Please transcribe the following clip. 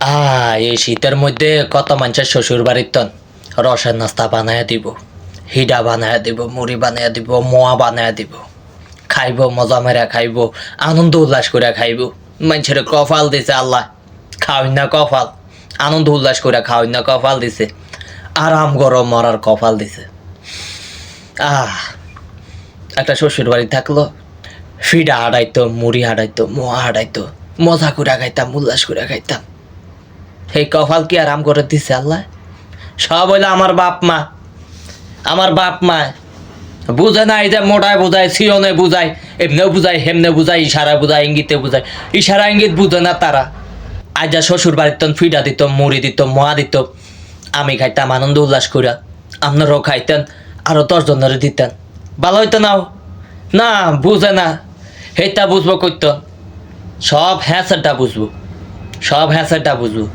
এই শীতের মধ্যে কত মানুষের শ্বশুর বাড়ির তন রসের নাস্তা বানায়া দিব, হিডা বানায়া দিব, মুড়ি বানায়া দিব, মোয়া বানায়া দিব, খাইব, মজা মেরা খাইব, আনন্দ উল্লাস করে খাইব। মানুষের কপাল দিছে আল্লাহ, খাওয়াই না কপাল, আনন্দ উল্লাস করে খাওয়াই না কপাল দিছে, আরাম গরম মরার কপাল দিছে। একটা শ্বশুর বাড়ি থাকলো, ফিডা হাঁটাইতো, মুড়ি হাঁটাইতো, মোয়া হাঁটাইতো, মজা করে খাইতাম, উল্লাস করে খাইতাম। এই কপাল কি আরাম করে দিছে আল্লাহ? সব হইলো আমার বাপ মা। আমার বাপ মা বুঝে না, এই যে মোটায় বুঝায়, সিয়নে বুঝায়, এমনেও বুঝায়, হেমনে বুঝায়, ইশারা বুঝায়, ইঙ্গিতে বুঝায়। ইশারা ইঙ্গিত বুঝে না তারা। আজ যা শ্বশুর বাড়ির তন ফিডা দিত, মুড়ি দিত, মোয়া দিত, আমি খাইতাম আনন্দ উল্লাস কইরা, আপনারাও খাইতেন, আরো 10 জনের দিতেন, ভালো হইতো নাও। না, বুঝে না, হেটা বুঝবো কইতো, সব হ্যাঁ বুঝবো, সব হ্যাঁ বুঝবো।